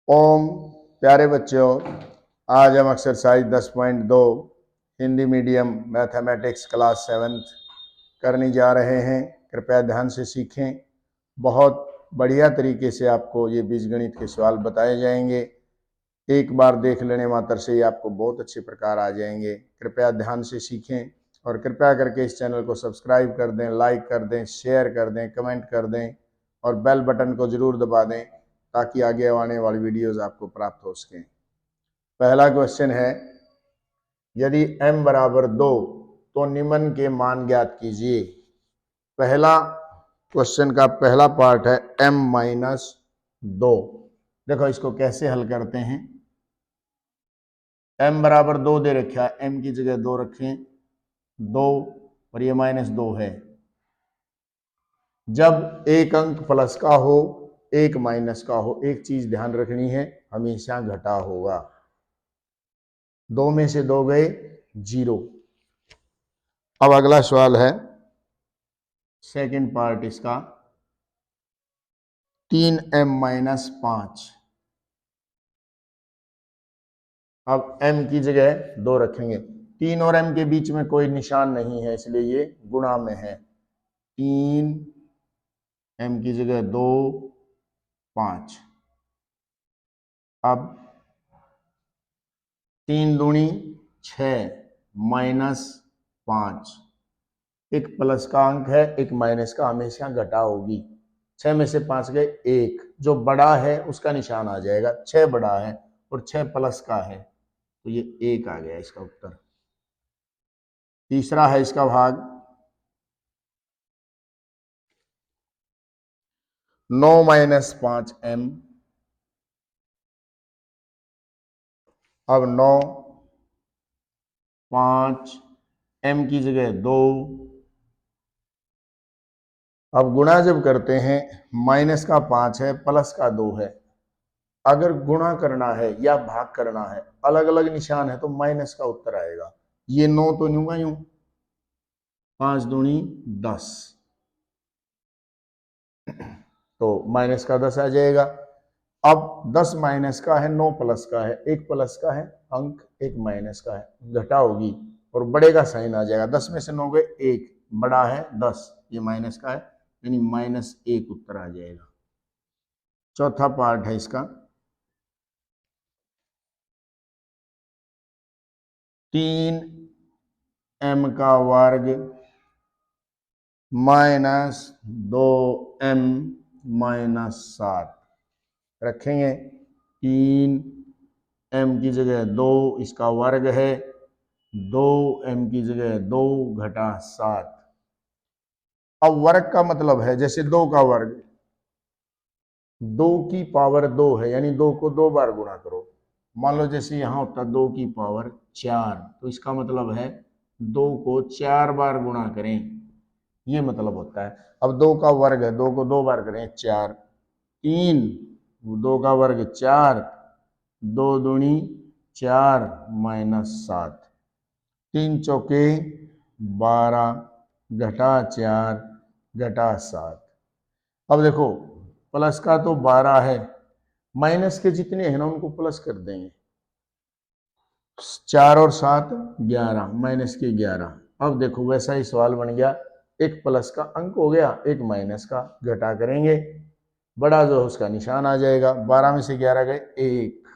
ओम प्यारे बच्चों, आज हम exercise 10.2 Hindi medium mathematics class 7th करने जा रहे हैं। कृपया ध्यान से सीखें। बहुत बढ़िया तरीके से आपको ये बीजगणित के सवाल बताए जाएंगे। एक बार देख लेने मात्र से ही आपको बहुत अच्छे प्रकार आ जाएंगे। कृपया ध्यान से सीखें और कृपया करके इस चैनल को सब्सक्राइब कर दें, लाइक कर दें, शेयर कर दें, कमेंट कर दें और बेल बटन को जरूर दबा दें ताकि आगे आने वाली वीडियोस आपको प्राप्त हो सकें। पहला क्वेश्चन है, यदि m बराबर 2 तो निम्न के मान ज्ञात कीजिए। पहला क्वेश्चन का पहला पार्ट है m-2। देखो इसको कैसे हल करते हैं। m बराबर 2 दे रखा है, m की जगह 2 रखें, 2 और ये -2 है। जब एक अंक प्लस का हो, एक माइनस का हो, एक चीज ध्यान रखनी है, हमेशा घटा होगा। 2 में से 2 गए, 0। अब अगला सवाल है, सेकंड पार्ट इसका, 3m-5। अब m की जगह 2 रखेंगे। 3 और m के बीच में कोई निशान नहीं है, इसलिए ये गुणा में है। 3m की जगह 2, 5। अब 3 दूनी 6 -5। एक प्लस का अंक है, एक माइनस का, हमेशा घटा होगी। 6 में से 5 गए, 1। जो बड़ा है उसका निशान आ जाएगा। 6 बड़ा है और 6 प्लस का है, तो ये 1 आ गया इसका उत्तर। तीसरा है इसका भाग, 9 - 5m। अब 9, 5, m की जगह 2। अब गुणा जब करते हैं, माइनस का 5 है, प्लस का 2 है। अगर गुणा करना है या भाग करना है, अलग अलग निशान है, तो माइनस का उत्तर आएगा। ये 9 तो यूं का यूं, 5 दूनी 10, तो माइनस का 10 आ जाएगा। अब 10 माइनस का है, 9 प्लस का है, एक प्लस का है अंक, एक माइनस का है, घटा होगी और बड़े का साइन आ जाएगा। 10 में से 9 गए, 1, बड़ा है 10, ये माइनस का है, यानी -1 उत्तर आ जाएगा। चौथा पार्ट है इसका, 3m का वर्ग -2m -7 रखेंगे। 3m की जगह 2, इसका वर्ग है, 2m की जगह 2 घटा 7। अब वर्ग का मतलब है, जैसे 2 का वर्ग, 2 की पावर 2 है, यानी 2 को 2 बार गुणा करो। मान लो जैसे यहां होता 2 की पावर 4, तो इसका मतलब है 2 को 4 बार गुणा करें, ये मतलब होता है। अब 2 का वर्ग है, 2 को 2 बार करें, 4। 3, 2 का वर्ग 4, 2 दूनी 4 -7, 3 चौके 12 घटा 4 घटा 7। अब देखो प्लस का तो 12 है, माइनस के जितने हैं ना उनको प्लस कर देंगे। 4 और 7 11, माइनस के 11। अब देखो वैसा ही सवाल बन गया, एक प्लस का अंक हो गया, एक माइनस का, घटा करेंगे, बड़ा जो है उसका निशान आ जाएगा। 12 में से 11 गए, 1,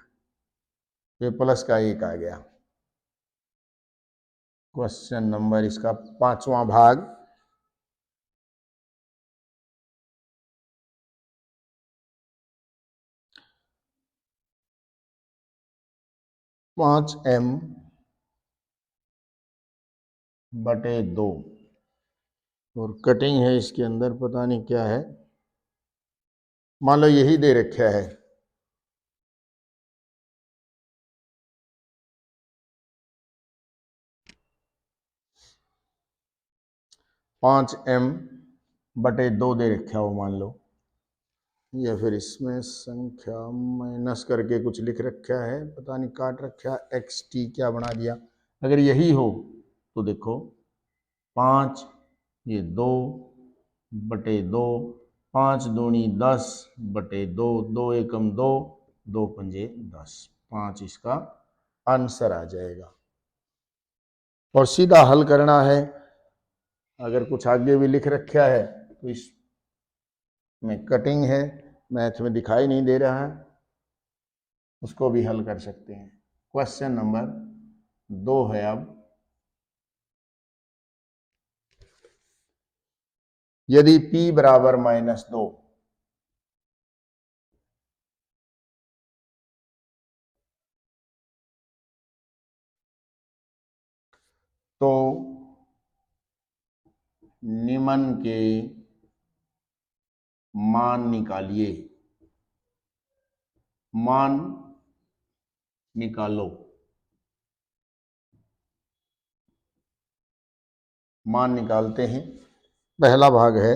ये प्लस का 1 आ गया। क्वेश्चन नंबर इसका पांचवा भाग, 5m/2 और कटिंग है इसके अंदर, पता नहीं क्या है। मान लो यही दे रखा है, 5m/2 दे रखा हो मान लो, या फिर इसमें संख्या माइनस करके कुछ लिख रखा है, पता नहीं काट रखा, xt क्या बना दिया। अगर यही हो तो देखो 5, ये 2/2, 5 दूनी 10/2, 2 एकम 2, 2 पंजे 10, 5 इसका आंसर आ जाएगा। और सीधा हल करना है। अगर कुछ आगे भी लिख रखा है तो इसमें कटिंग है, मैथ में दिखाई नहीं दे रहा है, उसको भी हल कर सकते हैं। क्वेश्चन नंबर 2 है अब, यदि p बराबर -2 तो निम्न के मान निकालिए। मान निकालो। मान निकालते हैं। पहला भाग है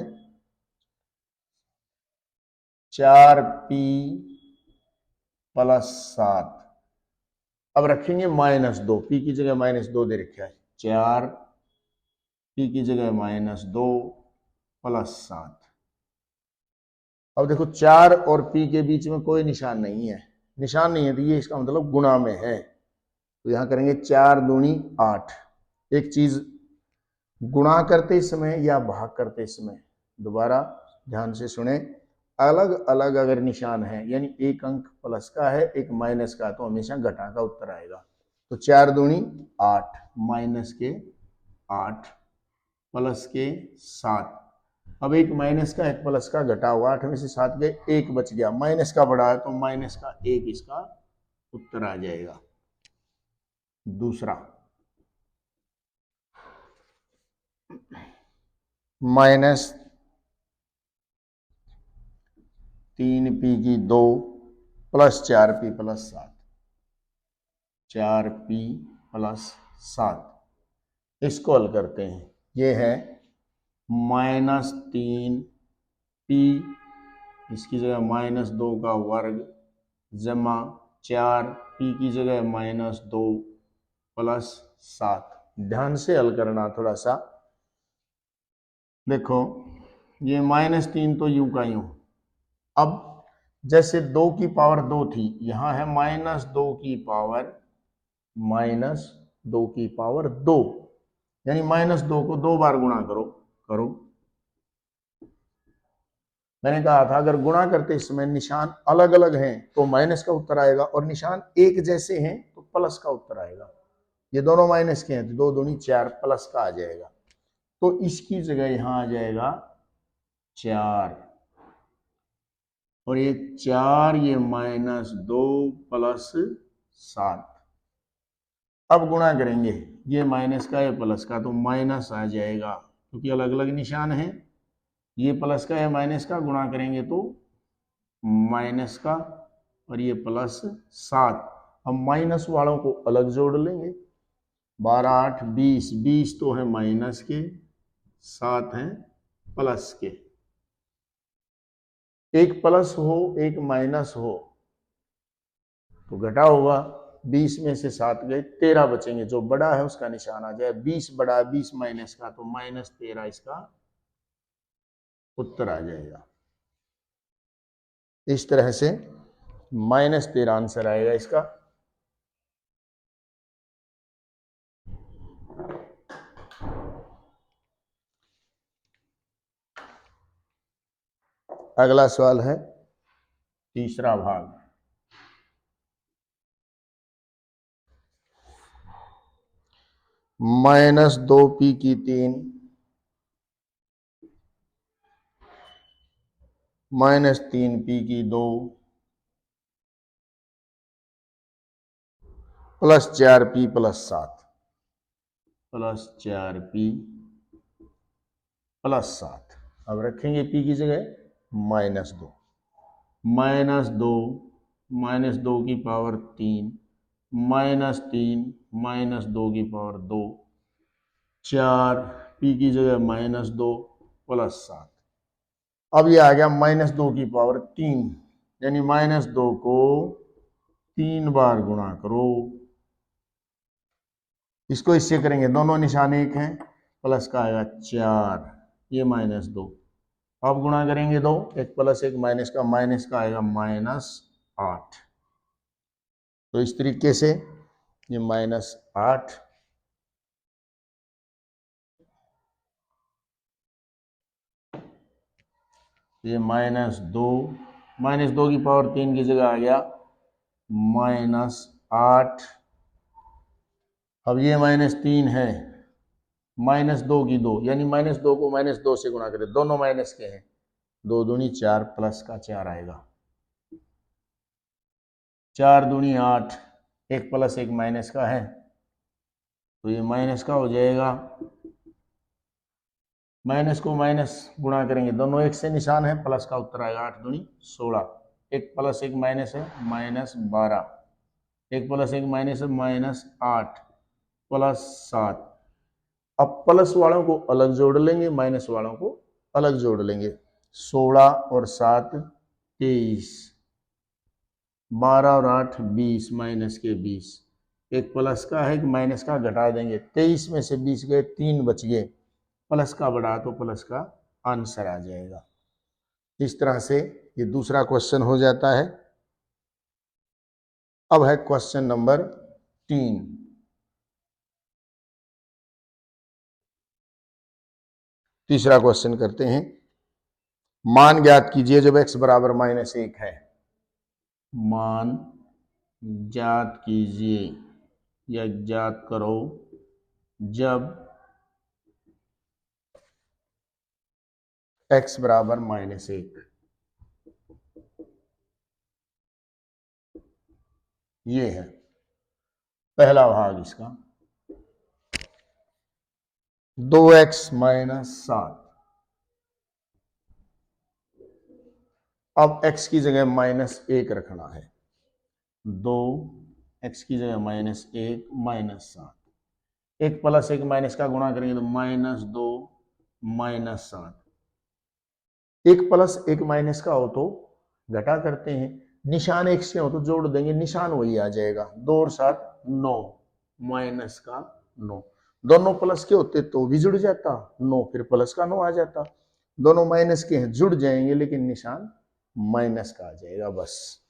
4p + 7। अब रखेंगे -2, p की जगह -2 दे रखा है, 4p की जगह -2 + 7। अब देखो 4 और p के बीच में कोई निशान नहीं है, निशान नहीं है तो ये इसका मतलब गुणा में है, तो यहां करेंगे 4 दूनी 8। एक चीज गुणा करते समय या भाग करते समय, दोबारा ध्यान से सुने, अलग अलग अगर निशान है, यानी एक अंक प्लस का है एक माइनस का, तो हमेशा घटा का उत्तर आएगा। तो 4 दूनी 8, माइनस के 8 प्लस के 7। अब एक माइनस का एक प्लस का घटा हुआ, 8 में से 7 गए, 1 बच गया, माइनस का बढ़ा है तो माइनस का 1 इसका उत्तर आ जाएगा। दूसरा -3p2 + 4p + 7, 4p + 7, इसको हल करते हैं। ये है -3p, इसकी जगह -2 का वर्ग, जमा 4p की जगह -2 + 7। ध्यान से हल करना थोड़ा सा। देखो ये -3 तो यूं का यूं, अब जैसे 2 की पावर 2 थी, यहां है -2 की पावर -2, यानी -2 को 2 बार गुणा करो। मैंने कहा था अगर गुणा करते समय निशान अलग अलग हैं तो माइनस का उत्तर आएगा, और निशान एक जैसे हैं तो प्लस का उत्तर आएगा। ये दोनों माइनस के हैं तो 2 दूनी 4 प्लस का आ जाएगा, तो इसकी जगह यहां आ जाएगा 4, और ये 4, ये -2 + 7। अब गुणा करेंगे, ये माइनस का ये प्लस का, तो माइनस आ जाएगा क्योंकि अलग अलग निशान है। ये प्लस का या माइनस का गुणा करेंगे तो माइनस का, और ये +7। हम माइनस वालों को अलग जोड़ लेंगे, 12 8 20, 20 तो है माइनस के, 7 हैं प्लस के। एक प्लस हो एक माइनस हो तो घटा होगा, 20 में से 7 गए, 13 बचेंगे, जो बड़ा है उसका निशान आ जाए। 20 बड़ा है 20 माइनस का, तो -13 इसका उत्तर आ जाएगा। इस तरह से -13 आंसर आएगा इसका। अगला सवाल है तीसरा भाग, -2p की 3 -3p की 2 + 4p + 7, +4p + 7। अब रखेंगे p की जगह -2, -2 की पावर 3, -3 -2 की पावर 2, 4p की जगह -2 + 7। अब ये आ गया -2 की पावर 3, यानी -2 को 3 बार गुणा करो। इसको इससे करेंगे, दोनों निशान एक हैं, प्लस का आएगा 4, ये -2। अब गुणा करेंगे 2, एक प्लस एक माइनस का आएगा -8। तो इस तरीके से ये -8, ये -2 की पावर 3 की जगह आ गया -8। अब ये -3 है, -2 की 2, यानी -2 को -2 से गुणा करें, दोनों माइनस के हैं, 2 दूनी 4 प्लस का 4 आएगा, 4 दूनी 8, 1 प्लस 1 माइनस का है, तो ये माइनस का हो जाएगा। माइनस को माइनस गुणा करेंगे, दोनों एक से निशान है, प्लस का उत्तर आएगा, 8 दूनी 16, 1 प्लस 1 माइनस है, -12, 1 प्लस 1 माइनस है, -8 प्लस 7। अब प्लस वालों को अलग जोड़ लेंगे, माइनस वालों को अलग जोड़ लेंगे, 16 और 7 23, 12 और 8 20, माइनस के 20, एक प्लस का है कि माइनस का घटा देंगे, 23 में से 20 गए, 3 बच गए, प्लस का बढ़ा तो प्लस का आंसर आ जाएगा। इस तरह से ये दूसरा क्वेश्चन हो जाता है। अब है क्वेश्चन नंबर 3। तीसरा क्वेश्चन करते हैं। मान ज्ञात कीजिए जब x बराबर -1 है। मान ज्ञात कीजिए या ज्ञात करो जब x बराबर -1। ये है पहला भाग इसका, 2x - 7। अब x की जगह -1 रखना है, 2x की जगह -1 -7, 1 प्लस 1 माइनस का गुणा करेंगे तो -2 -7, 1 प्लस 1 माइनस का हो तो घटा करते हैं, निशान एक से हो तो जोड़ देंगे, निशान वही आ जाएगा, 2 और 7 9, माइनस का 9, दोनों प्लस के होते तो भी जुड़ जाता 9, फिर प्लस का 9 आ जाता, दोनों माइनस के हैं जुड़ जाएंगे लेकिन निशान माइनस का आ जाएगा बस।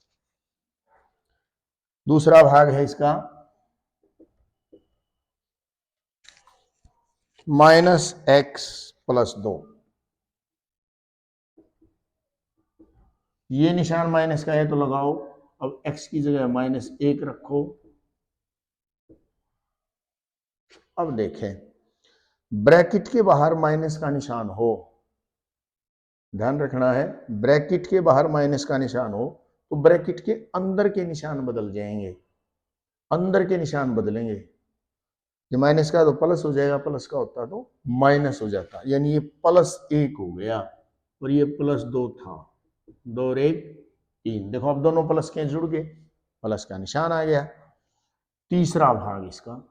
दूसरा भाग है इसका -x + 2। ये निशान माइनस का है तो लगाओ, अब x की जगह -1 रखो। अब देखें, ब्रैकेट के बाहर माइनस का निशान हो, ध्यान रखना है, ब्रैकेट के बाहर माइनस का निशान हो तो ब्रैकेट के अंदर के निशान बदल जाएंगे, अंदर के निशान बदलेंगे, ये माइनस का तो प्लस हो जाएगा, प्लस का होता तो माइनस हो जाता, यानी ये +1 हो गया और ये +2 था, 2 और 1 3, देखो अब दोनों प्लस के जुड़ गए, प्लस का निशान आ गया। तीसरा भाग इसका,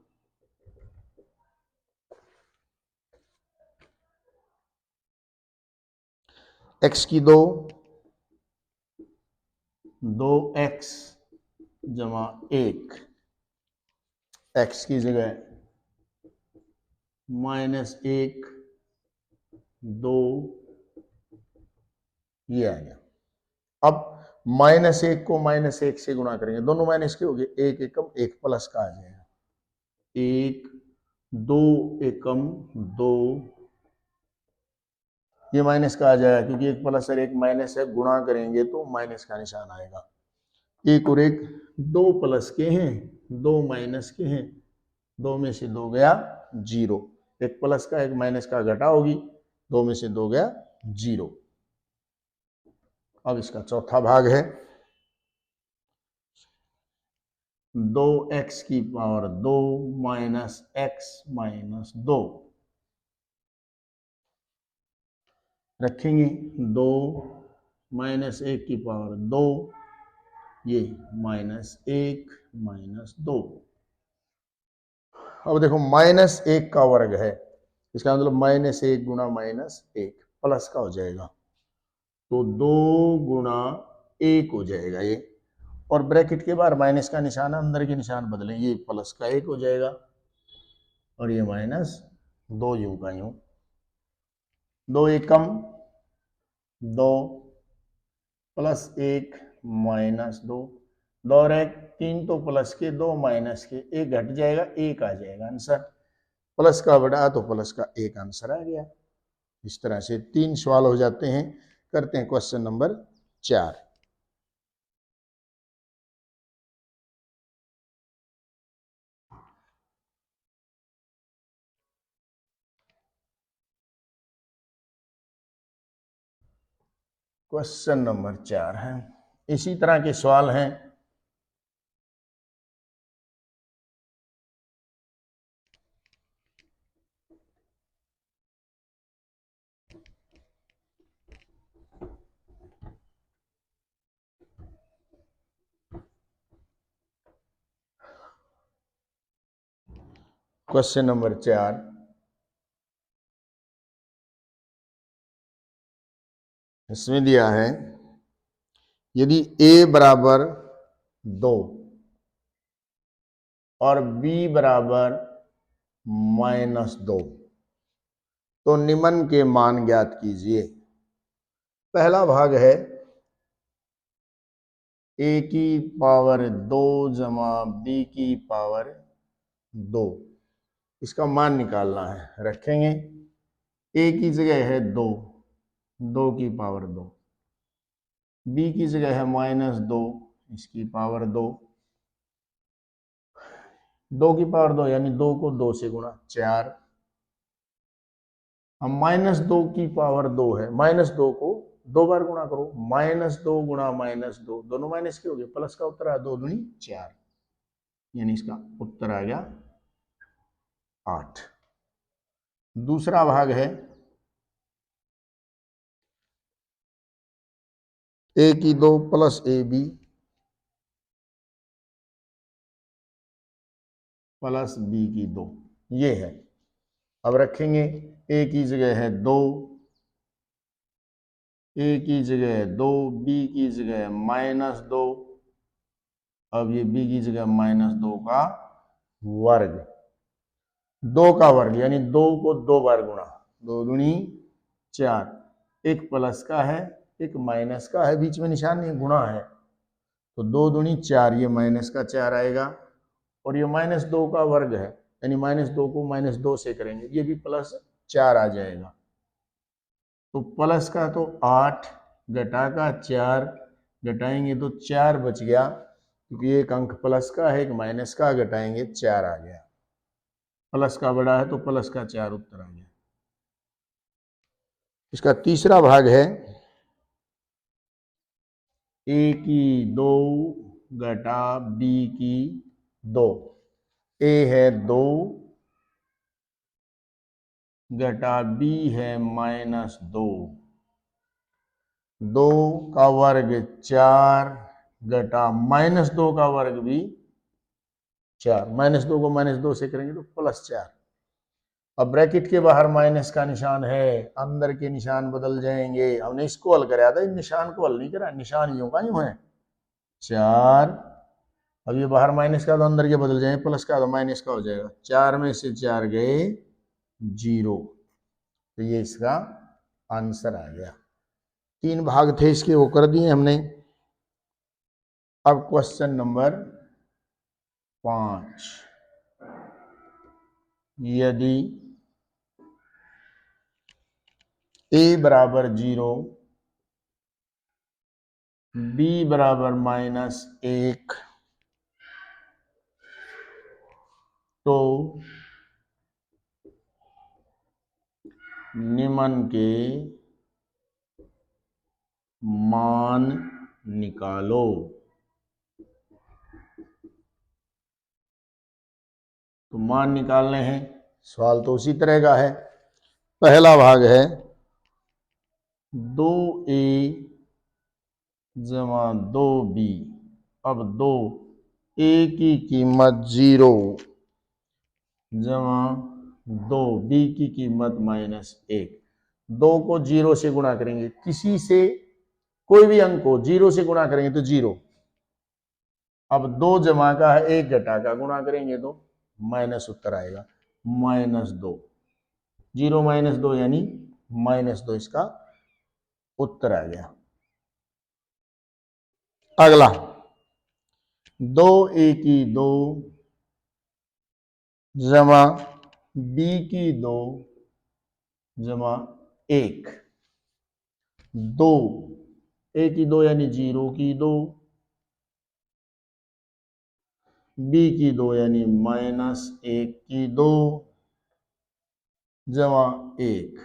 x की 2, 2x = 1, x की जगह -1 2, ये आ गया। अब -1 को -1 से गुणा करेंगे, दोनों माइनस के हो गए, 1 एकम 1 प्लस का आ जाएगा, 1 2 एकम 2, ये माइनस का आ जाएगा क्योंकि 1 प्लस और 1 माइनस है, गुणा करेंगे तो माइनस का निशान आएगा, 1 और 1 2 प्लस के हैं, 2 माइनस के हैं, 2 में से 2 गया 0, 1 प्लस का 1 माइनस का घटा होगी, 2 में से 2 गया 0। अब इसका चौथा भाग है, 2x की पावर 2 -x - 2 रखेंगे, 2 -1 की पावर 2, ये -1 - 2। अब देखो -1 का वर्ग है, इसका मतलब -1 गुणा -1 प्लस का हो जाएगा, तो 2 गुणा 1 हो जाएगा ये, और ब्रैकेट के बाहर माइनस का निशान, अंदर के निशान बदलें, ये प्लस का 1 हो जाएगा और ये -2 यूं का यूं, 2 एकम 2 +1 - 2, 2 और 1 3, तो प्लस के 2 माइनस के 1 घट जाएगा, 1 आ जाएगा आंसर। प्लस का बड़ा तो प्लस का 1 आंसर आ गया। इस तरह से 3 सवाल हो जाते हैं। करते हैं क्वेश्चन नंबर 4। क्वेश्चन नंबर 4 है, इसी तरह के सवाल हैं। क्वेश्चन नंबर 4, इसमें दिया है यदि a बराबर 2 और b बराबर -2 तो निम्न के मान ज्ञात कीजिए। पहला भाग है a की पावर 2 जमा b की पावर 2, इसका मान निकालना है। रखेंगे a की जगह है 2, 2 की पावर 2, b की जगह है -2, इसकी पावर 2, 2 की पावर 2 यानी 2 को 2 से गुणा 4। अब -2 की पावर 2 है, -2 को 2 बार गुणा करो, -2 गुणा -2, दोनों माइनस के हो गए, प्लस का उत्तर आया 2 दूनी 4, यानी इसका उत्तर आ गया 8। दूसरा भाग है a की 2 प्लस ab प्लस b की 2, ये है। अब रखेंगे a की जगह है 2, a की जगह है 2, b की जगह है -2, अब ये b की जगह -2 का वर्ग, 2 का वर्ग यानी 2 को 2 बार गुणा, 2 दूनी 4, एक प्लस का है एक माइनस का है, बीच में निशान नहीं, गुणा है, तो 2 दूनी 4, ये माइनस का 4 आएगा, और ये -2 का वर्ग है, यानी -2 को -2 से करेंगे, ये भी +4 आ जाएगा। तो प्लस का तो 8, घटा का 4, घटाएंगे तो 4 बच गया, क्योंकि एक अंक प्लस का है एक माइनस का, घटाएंगे 4 आ गया। प्लस का बड़ा है तो प्लस का 4 उत्तर आ गया। इसका तीसरा भाग है a की 2 घटा b की 2, a है 2 घटा b है -2, 2 का वर्ग 4 घटा -2 का वर्ग भी 4, -2 को -2 से करेंगे तो +4। अब ब्रैकेट के बाहर माइनस का निशान है, अंदर के निशान बदल जाएंगे। हमने इसको हल कराया था, इन निशान को हल नहीं करा, निशान यूं का यूं है 4, अब ये बाहर माइनस का तो अंदर के बदल जाएंगे, प्लस का तो माइनस का हो जाएगा, 4 में से 4 गए 0, तो ये इसका आंसर आ गया। 3 भाग थे इसके, वो कर दिए हमने। अब क्वेश्चन नंबर 5, यदि a बराबर 0, b बराबर -1 तो निम्न के मान निकालो। तो मान निकालने हैं, सवाल तो उसी तरह का है। पहला भाग है 2a जमा 2b, अब 2a की कीमत 0 जमा 2b की कीमत -1, 2 को 0 से गुणा करेंगे, किसी से कोई भी अंक को 0 से गुणा करेंगे तो 0, अब 2 जमा का है 1 घटा का गुणा करेंगे तो माइनस उत्तर आएगा, -2, 0 -2 यानी -2, इसका उत्तर आ गया। अगला दो ए की दो जमा बी की दो जमा एक, दो ए की दो यानी 0 की दो, बी की दो यानी -1 की दो जमा एक,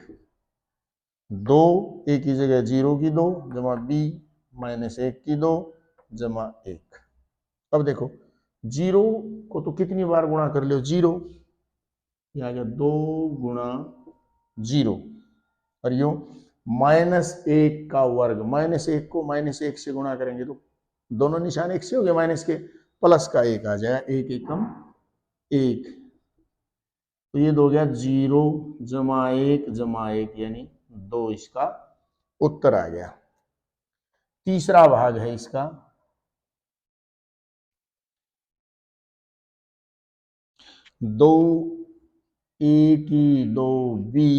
दो ए की जगह 0 की दो जमा बी -1 की दो जमा एक। अब देखो 0 को तो कितनी बार गुणा कर लो, 0 आ गया 2 गुणा 0, और यो -1 का वर्ग, -1 को -1 से गुणा करेंगे तो दोनों निशान एक से हो गए, माइनस के, प्लस का 1 आ जाएगा, 1 एकम 1, तो ये हो गया 0 जमा 1 जमा 1 यानी 2, इसका उत्तर आ गया। तीसरा भाग है इसका, दो ए की दो बी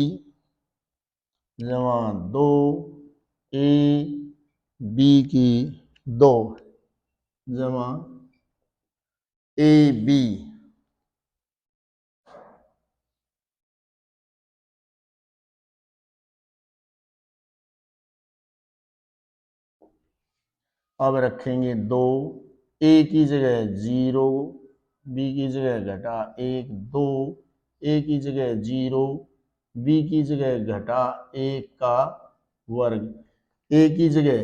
जमा दो ए बी की दो जमा ए बी, अब रखेंगे 2, ए की जगह 0, बी की जगह घटा 1, 2 ए की जगह 0, बी की जगह घटा 1 का वर्ग, ए की जगह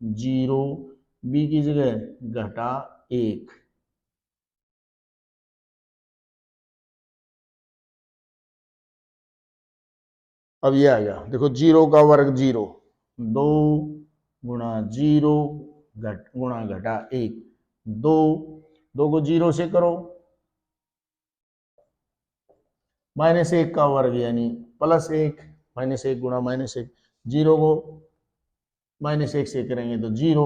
0, बी की जगह घटा 1, अब ये आ गया, देखो 0 का वर्ग 0, 2 गुणा 0 गुणा घटा 1, 2 को 0 से करो, -1 का वर्ग यानी +1, -1 गुणा -1, 0 को -1 से करेंगे तो 0,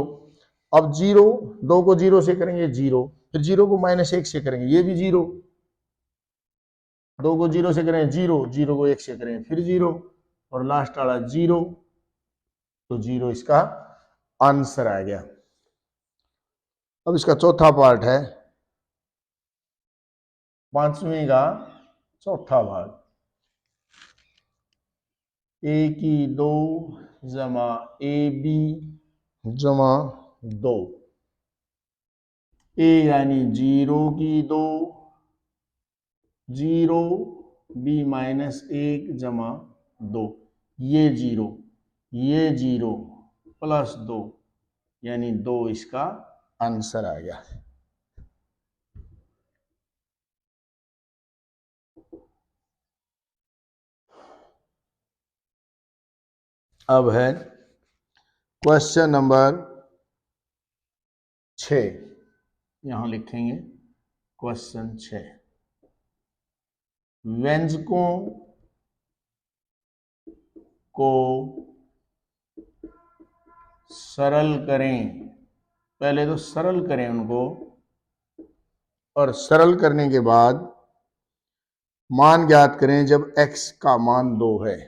अब 0, 2 को 0 से करेंगे 0, फिर 0 को -1 से करेंगे ये भी 0, 2 को 0 से करेंगे 0, 0 को 1 से करेंगे फिर 0, और लास्ट वाला 0, तो 0 इसका आंसर आ गया। अब इसका चौथा पार्ट है, पांचवें का चौथा भाग, ए की दो जमा ए बी जमा 2, ए यानी 0 की 2, 0 बी -1 जमा 2, ये 0 प्लस 2 यानी 2 इसका आंसर आ गया। अब है क्वेश्चन नंबर 6, यहां लिखेंगे क्वेश्चन 6, व्यंजकों को सरल करें, पहले तो सरल करें उनको, और सरल करने के बाद मान ज्ञात करें जब x का मान 2 है,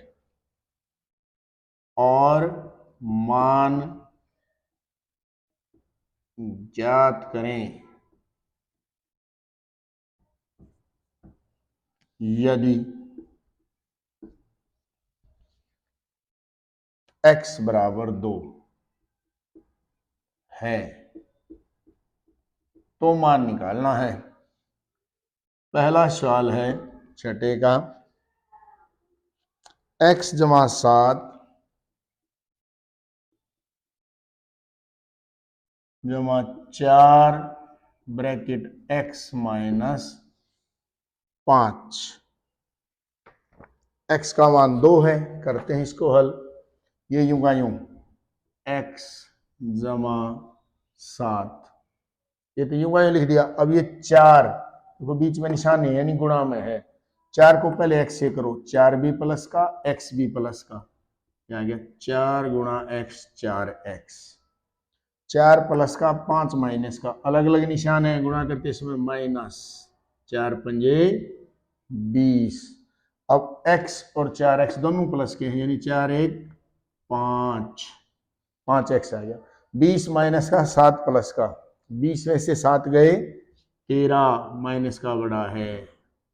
और मान ज्ञात करें यदि x बराबर 2 है, तो मान निकालना है। पहला सवाल है छठे का, x जमा 7 जमा 4 ब्रैकेट x माइनस 5, x का मान 2 है, करते हैं इसको हल, ये यूं का यूं x जमा 7, ये तो यूं का यूं लिख दिया। अब ये 4 देखो बीच में निशान नहीं यानी गुणा में है, 4 को पहले x से करो, 4 भी प्लस का x भी प्लस का, क्या आ गया 4 गुणा x 4x, 4 प्लस का 5 माइनस का, अलग अलग निशान है गुणा करते समय माइनस, 4 पंजे 20, अब x और 4x दोनों प्लस के हैं यानी 4 1 5, 5x आ गया, 20 माइनस का 7 प्लस का 20 में से 7 गए 13, माइनस का बड़ा है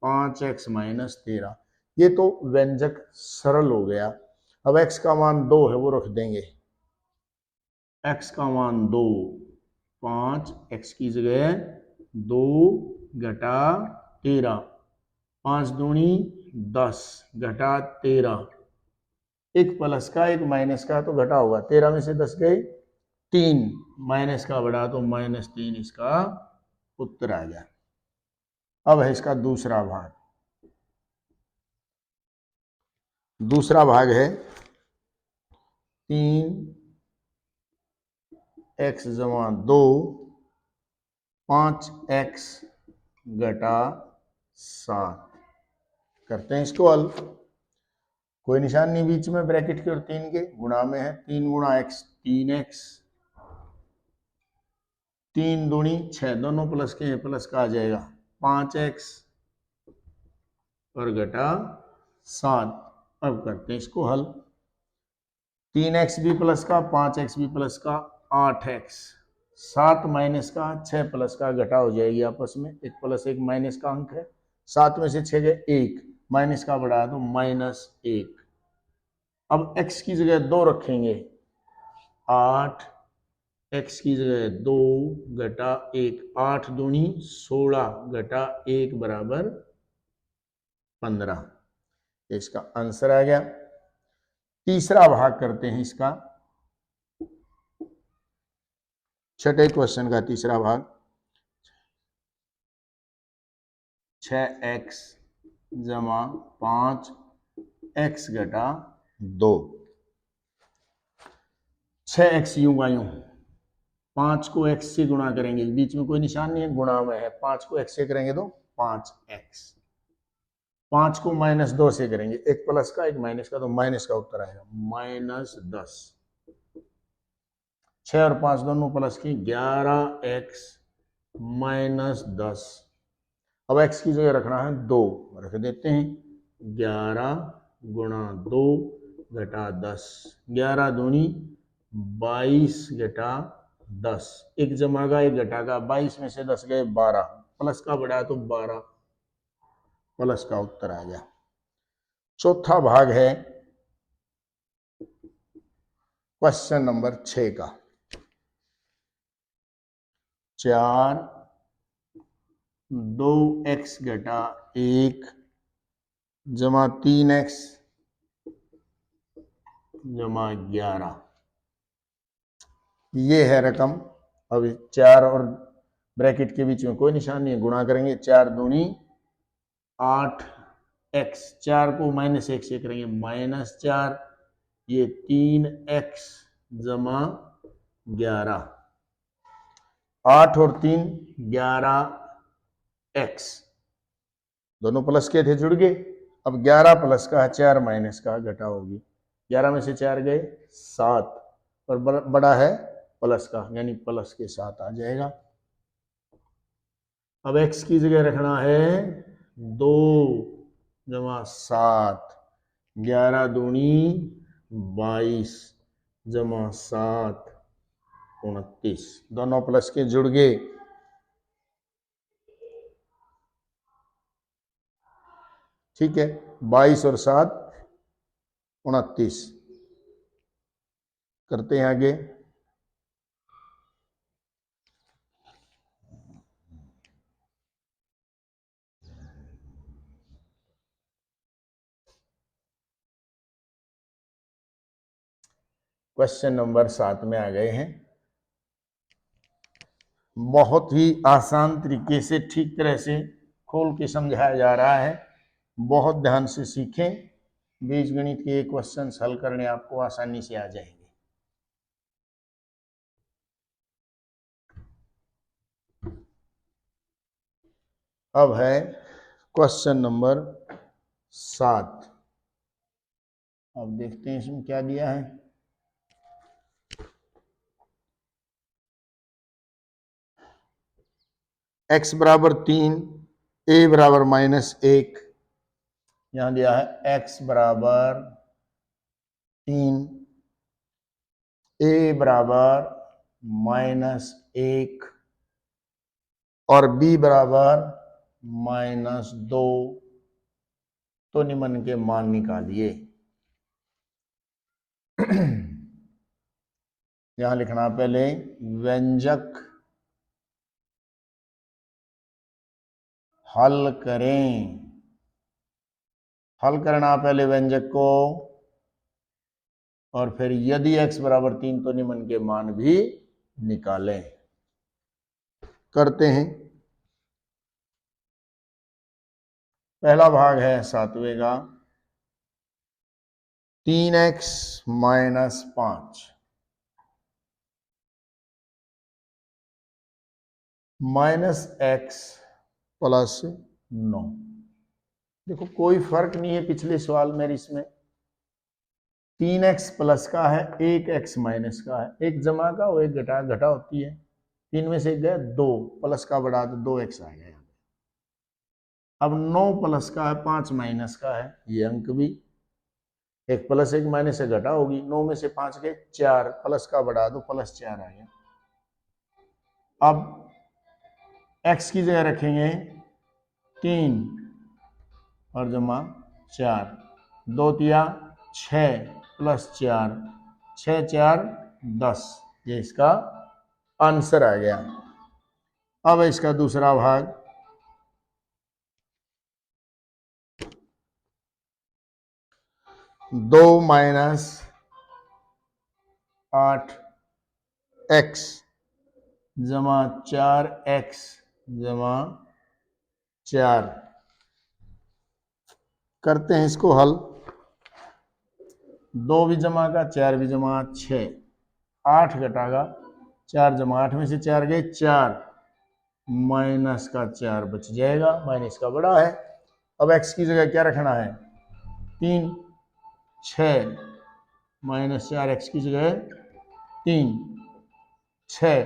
5x माइनस 13। ये तो व्यंजक सरल हो गया। अब x का मान 2 है, वो रख देंगे। x का मान 2, 5 x की जगह 2 घटा 13, 5 दूनी 10 घटा 13, एक प्लस का एक माइनस का तो घटा होगा। 13 में से 10 गए 3, माइनस का बड़ा तो -3 इसका उत्तर आ गया। अब है इसका दूसरा भाग। दूसरा भाग है 3x जमा 2, 5x घटा 7। करते हैं इसको हल। कोई निशान नहीं बीच में ब्रैकेट के और 3 के, गुणा में है। 3 गुणा x 3x, 3 दूनी 6, दोनों प्लस के हैं, प्लस का आ जाएगा 5x और घटा 7। अब करते हैं इसको हल। 3x भी प्लस का, 5x भी प्लस का, 8x, 7 माइनस का, 6 प्लस का, घटा हो जाएगी आपस में। एक प्लस एक माइनस का अंक है। 7 में से 6 गए 1, माइनस का बढ़ा तो -1। अब x की जगह 2 रखेंगे, 8, x की जगह 2 घटा 1, 8 दूनी 16 घटा 1 बराबर 15। इसका आंसर आ गया। तीसरा भाग करते हैं इसका, छठे क्वेश्चन का तीसरा भाग। 6x जमा 5x घटा 2। 6x यूं का यूं, 5 को x से गुणा करेंगे, बीच में कोई निशान नहीं है, गुणा में है। 5 को x से करेंगे तो 5x, 5 को -2 से करेंगे, एक प्लस का एक माइनस का, तो माइनस का उत्तर आएगा -10। 6 और 5 दोनों प्लस की, 11x -10। अब x की जगह रखना है 2, रख देते हैं। 11 गुणा 2 घटा 10, 11 दूनी 22 घटा 10, एक जमा का एक घटा का, 22 में से 10 गए 12, प्लस का बढ़ा तो 12, प्लस का उत्तर आ गया। चौथा भाग है क्वेश्चन नंबर 6 का। 4 2x घटा 1 जमा 3x जमा 11, ये है रकम। अब 4 और ब्रैकेट के बीच में कोई निशान नहीं है, गुणा करेंगे। 4 दूनी 8x, 4 को -1 से करेंगे -4, ये 3x जमा 11, 8 और 3 11x, दोनों प्लस के थे, जुड़ गए। अब 11 प्लस का है, 4 माइनस का, घटा होगी। 11 में से 4 गए 7, और बड़ा है प्लस का, यानी प्लस के साथ आ जाएगा। अब x की जगह रखना है 2 जमा 7, 11 दूनी 22 जमा 7 29, दोनों प्लस के जुड़ गए। ठीक है, 22 और 7 29। करते हैं आगे। क्वेश्चन नंबर 7 में आ गए हैं। बहुत ही आसान तरीके से, ठीक तरह से खोल के समझाया जा रहा है। बहुत ध्यान से सीखें, बीजगणित के क्वेश्चन हल करने आपको आसानी से आ जाएंगे। अब है क्वेश्चन नंबर 7। अब देखते हैं इसमें क्या दिया है। x बराबर 3, a बराबर -1, यहां दिया है x बराबर 3, a बराबर -1, और b बराबर -2, तो निम्न के मान निकालिए। यहां लिखना पहले व्यंजक हल करें। हल करना पहले व्यंजक को, और फिर यदि x बराबर 3 तो निम्न के मान भी निकालें। करते हैं। पहला भाग है 7वें का, 3x - 5 -x + 9। देखो कोई फर्क नहीं है पिछले सवाल में इसमें। 3x प्लस का है, 1x माइनस का है, एक जमा का और एक घटा, घटा होती है। 3 में से गए 2, प्लस का बढ़ा तो 2x आ गया। अब 9 प्लस का है, 5 माइनस का है, ये अंक भी एक प्लस एक माइनस से घटा होगी। 9 में से 5 गए 4, प्लस का बढ़ा दो +4 आ गया। अब x की जगह रखेंगे 3 और जमा 4, 2 तिया 6 + 4, 6 4 10, ये इसका आंसर आ गया। अब इसका दूसरा भाग, 2 - 8x जमा 4x जमा 4। करते हैं इसको हल। 2 भी जमा का, 4 भी जमा, 6, 8 घटागा 4 जमा 8 में से 4 गए 4, माइनस का 4 बच जाएगा, माइनस का बड़ा है। अब x की जगह क्या रखना है 3, 6 -4x की जगह 3, 6,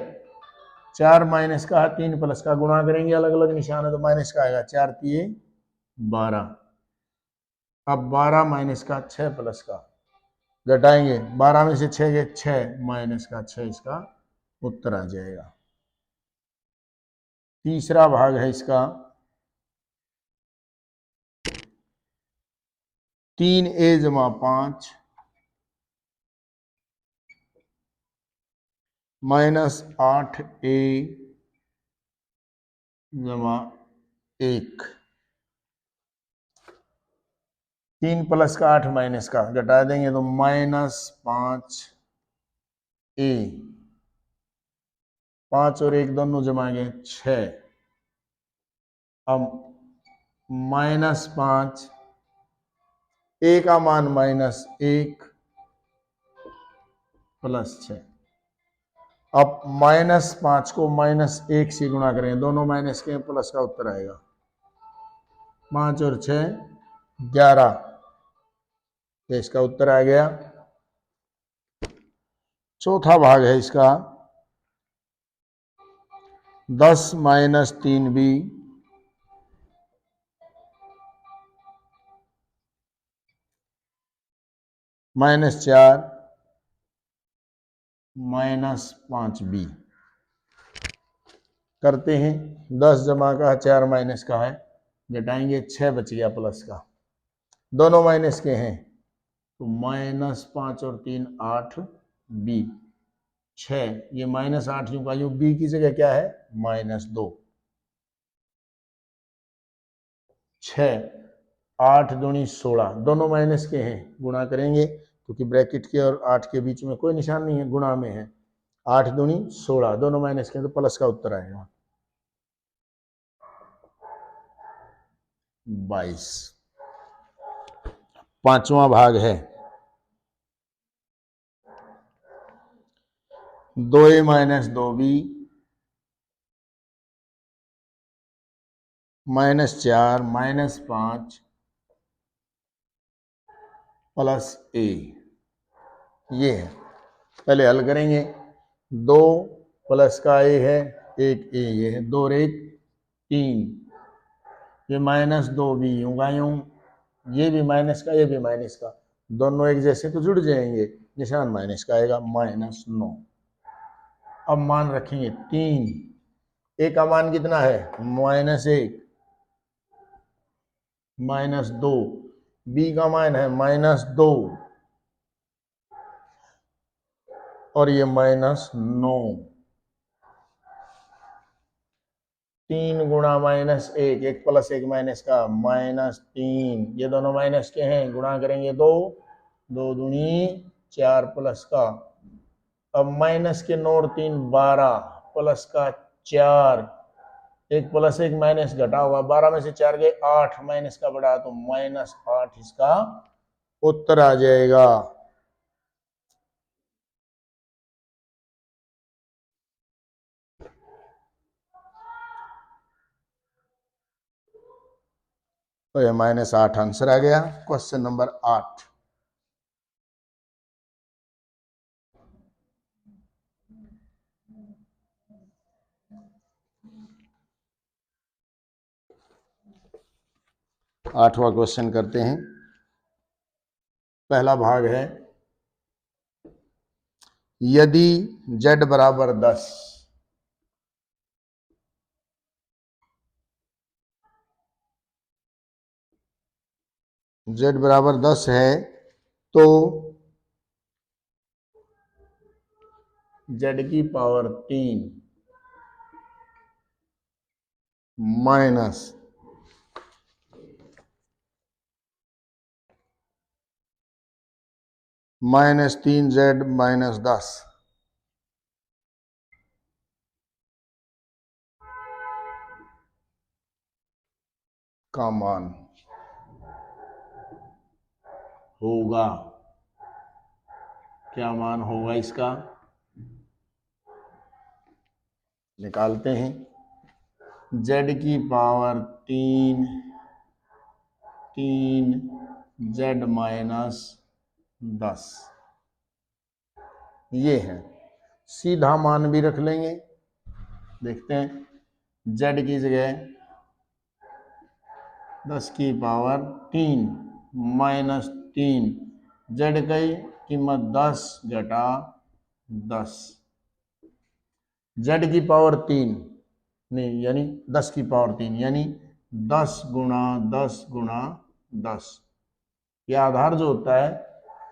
4 माइनस का 3 प्लस का, गुणा करेंगे अलग अलग निशान है तो माइनस का आएगा, 4 तिये 12। अब 12 माइनस का 6 प्लस का, घटाएंगे 12 में से 6 गए 6, माइनस का 6 इसका उत्तर आ जाएगा। तीसरा भाग है इसका, 3a जमा 5 -8a जमा 1। 3 प्लस का 8 माइनस का, घटा देंगे तो -5a, 5 और 1 दोनों जमाएंगे 6। अब -5, a का मान -1 + 6। अब -5 को -1 से गुणा करेंगे, दोनों माइनस के प्लस का उत्तर आएगा। 5 और 6 11, तो इसका उत्तर आ गया। चौथा भाग है इसका, 10 - 3b -4 -5b। करते हैं। 10 जमा का 4 माइनस का है, घटाएंगे 6 बच गया प्लस का, दोनों माइनस के हैं तो -5 और 3 8b, 6, ये -8 यूं का यूं, b की जगह क्या है -2, 6, 8 दूनी 16, दोनों माइनस के हैं, गुणा करेंगे क्योंकि ब्रैकेट के और 8 के बीच में कोई निशान नहीं है, गुणा में है। 8 दूनी 16, दोनों माइनस के हैं तो प्लस का उत्तर आएगा 22। पांचवा भाग है, 2a - 2b -4 -5 + a, ये है। पहले हल करेंगे। 2 प्लस का a है, 1 a ये है, 2 और 1 3, ये -2b यूं का यूं, ये भी माइनस का ये भी माइनस का, दोनों एक जैसे तो जुड़ जाएंगे, निशान माइनस का आएगा -9। अब मान रखेंगे 3, ए का मान कितना है -1 -2, बी का मान है -2 और ये -9, 3 गुणा -1, 1 + 1 माइनस का -3, ये दोनों माइनस के हैं, गुणा करेंगे 2, 2 दूनी 4 प्लस का, अब माइनस के 9 और 3 12 प्लस का 4, 1 + 1 माइनस घटा हुआ, 12 में से 4 गए 8, माइनस का बढ़ा तो -8 इसका उत्तर आ जाएगा। तो ये -8 आंसर आ गया क्वेश्चन नंबर 8। आठवां क्वेश्चन करते हैं। पहला भाग है, यदि z बराबर 10, z बराबर 10 है तो z की पावर 3 माइनस -3z - 10 का मान होगा। क्या मान होगा इसका, निकालते हैं। z की पावर 3 z - 10 ये है, सीधा मान भी रख लेंगे। देखते हैं, z की जगह 10 की पावर 3 -3, z की कीमत 10 घटा 10, z की पावर 3 नहीं, यानी 10 की पावर 3 यानी 10 गुणा 10 गुणा 10। यह आधार जो होता है,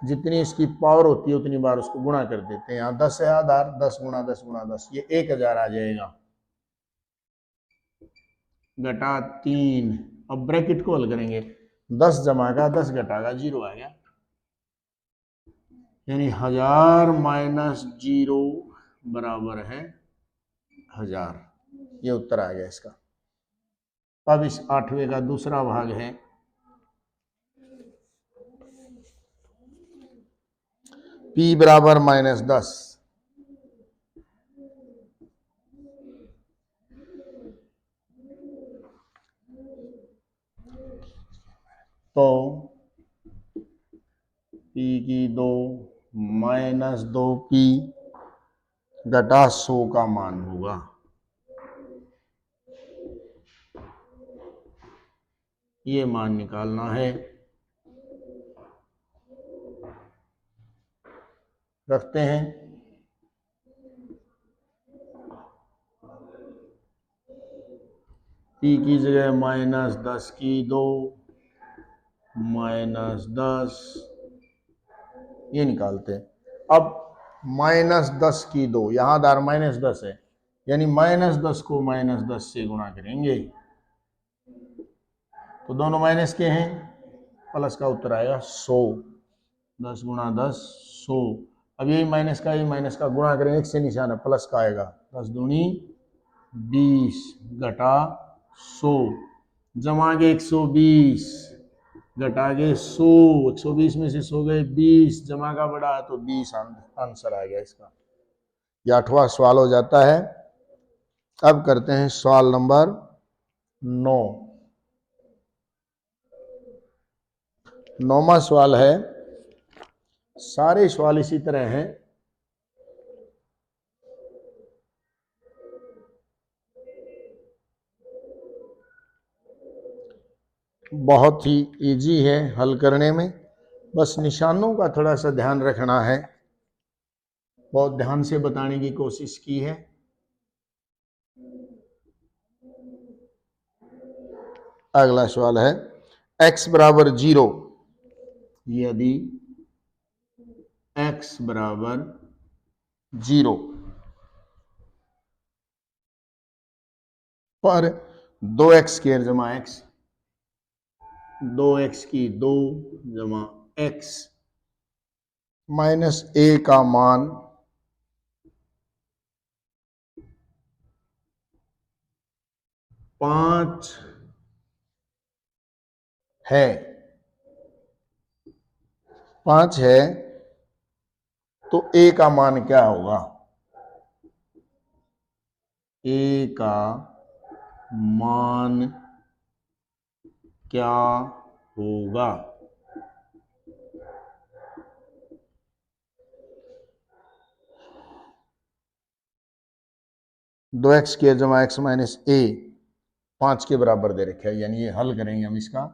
जितनी इसकी पावर होती है उतनी बार उसको गुणा कर देते हैं। यहाँ 10 है आधार, 10 गुणा 10 गुणा 10, ये 1000 आ जाएगा, घटा 3। अब ब्रैकेट को हल करेंगे, 10 जमा का 10 घटा का 0 आ गया, यानी 1000 - 0 बराबर है 1000। ये उत्तर आ गया इसका। अब इस 8वें का दूसरा भाग है, p बराबर -10, तो p की 2 -2p घटा 100 का मान होगा। ये मान निकालना है। रखते हैं, p की जगह -10 की 2 -10 ये निकालते हैं। अब -10 की 2, यहां दार -10 है, यानी -10 को -10 से गुणा करेंगे तो दोनों माइनस के हैं, प्लस का उत्तर आएगा 100। 10 गुणा 10 100। अब यही माइनस का यही माइनस का गुणा करेंगे, एक से निशान है, प्लस का आएगा, 10 दूनी 20 घटा 100, जमा के 120 घटा के 100, 120 में से 100 गए 20, जमा का बढ़ा तो 20 आंसर आ गया इसका। यह 8वां सवाल हो जाता है। अब करते हैं सवाल नंबर 9। 9वां सवाल है, सारे सवाल इसी तरह हैं। बहुत ही इजी है हल करने में, बस निशानों का थोड़ा सा ध्यान रखना है। बहुत ध्यान से बताने की कोशिश की है। अगला सवाल है x बराबर 0, यदि x बराबर 0 पर 2x स्क्वायर जमा x, 2x की 2 जमा x माइनस a का मान 5 है, 5 है तो a का मान क्या होगा? a का मान क्या होगा? दो एक्स स्क्वायर जमा एक्स माइनस ए 5 के बराबर दे रखा है, यानी ये हल करेंगे हम इसका।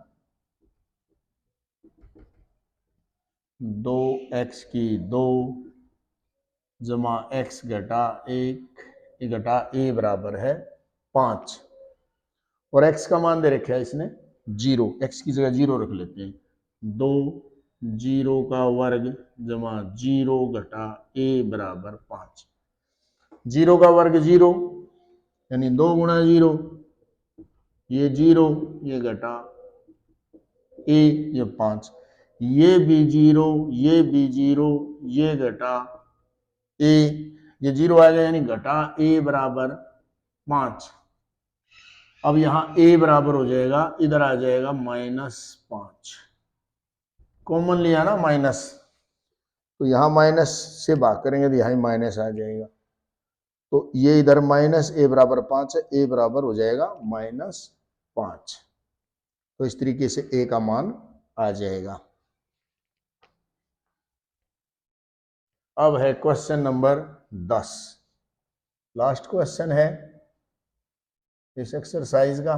2x की 2 जमा x घटा 1 घटा a बराबर है 5, और x का मान दे रखा है इसने 0, x की जगह 0 रख लेते हैं। 2 0 का वर्ग जमा 0 घटा a बराबर 5। 0 का वर्ग 0 यानी 2 गुणा 0, ये 0, ये घटा a, ये 5, ये भी 0, ये भी 0, ये घटा a, ये 0 आ गया यानी घटा a बराबर 5। अब यहां a बराबर हो जाएगा, इधर आ जाएगा -5, कॉमन लिया ना माइनस, तो यहां माइनस से भाग करेंगे तो यहां माइनस आ जाएगा, तो ये इधर माइनस a बराबर 5 है, a बराबर हो जाएगा -5। तो इस तरीके से a का मान आ जाएगा। अब है क्वेश्चन नंबर 10, लास्ट क्वेश्चन है इस एक्सरसाइज का।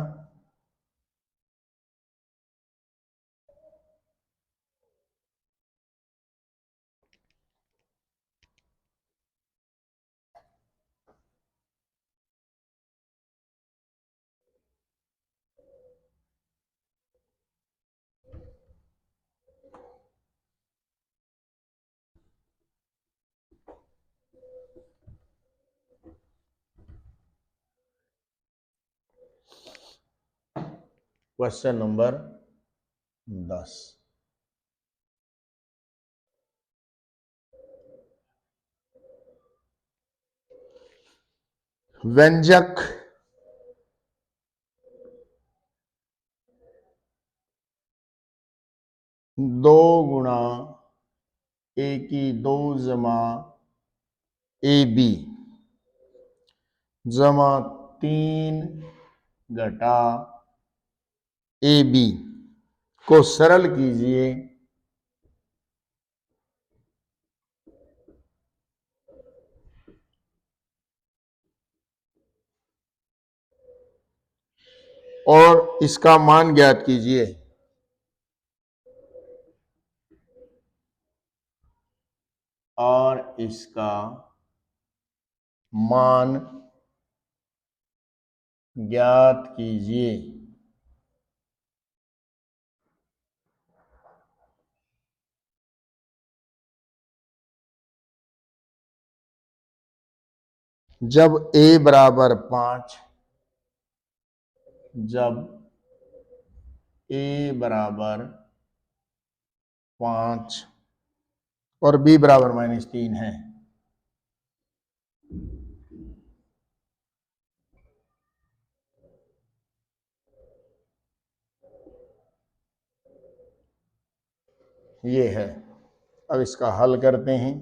क्वेश्चन नंबर 10, व्यंजक दो गुणा a की 2 जमा ab जमा 3 घटा ab को सरल कीजिए और इसका मान ज्ञात कीजिए। और इसका मान ज्ञात कीजिए। जब a बराबर 5, जब a बराबर 5 और b बराबर -3 है, ये है। अब इसका हल करते हैं।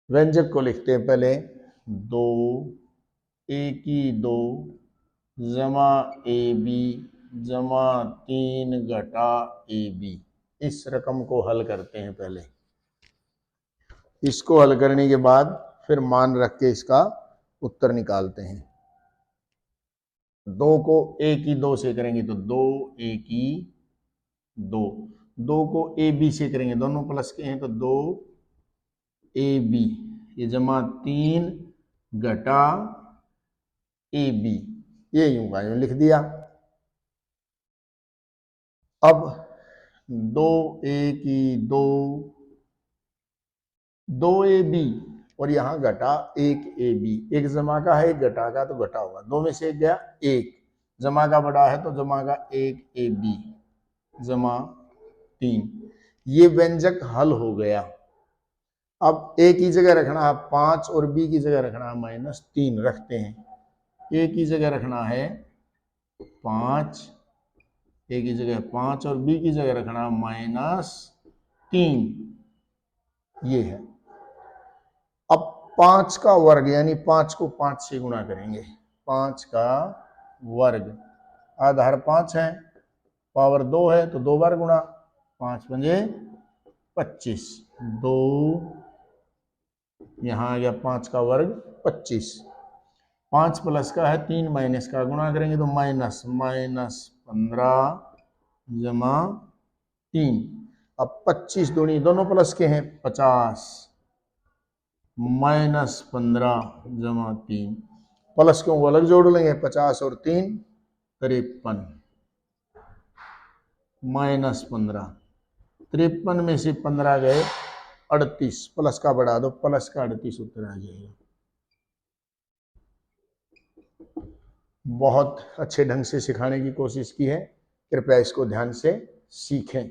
व्यंजक को लिखते हैं पहले, 2 a की 2 जमा ab जमा 3 घटा ab। इस रकम को हल करते हैं पहले, इसको हल करने के बाद फिर मान रख के इसका उत्तर निकालते हैं। 2 को a की 2 से करेंगे तो 2 a की 2, 2 को ab से करेंगे, दोनों प्लस के हैं तो 2 ab, ये जमा 3 घटा AB, ये यूं का यूं लिख दिया। अब 2A की 2AB और यहाँ घटा 1AB, एक जमा का है एक घटा का, तो घटा होगा, 2 में से एक गया 1, जमा का बड़ा है तो जमा का 1AB जमा 3, ये व्यंजक हल हो गया। अब A की जगह रखना है 5 और B की जगह रखना है -3, रखते हैं। A की जगह रखना है 5, A की जगह 5 और B की जगह रखना है -3, ये है। अब 5 का वर्ग यानी 5 को 5 से गुणा करेंगे, 5 का वर्ग, आधार 5 है, पावर 2 है तो 2 बार गुणा, 5 पंजे 25, 2 यहाँ आ गया 5 का वर्ग 25, 5 प्लस का है 3 माइनस का, गुणा करेंगे तो -15 जमा 3, अब 25 दूनी दोनों प्लस के हैं 50 -15 जमा 3, प्लस क्यों अलग जोड़ लेंगे, 50 और 3 53, -15, 53 में से 15 गए 38, प्लस का बढ़ा दो, प्लस का 38 उत्तर आ जाएगा। बहुत अच्छे ढंग से सिखाने की कोशिश की है, कृपया इसको ध्यान से सीखें।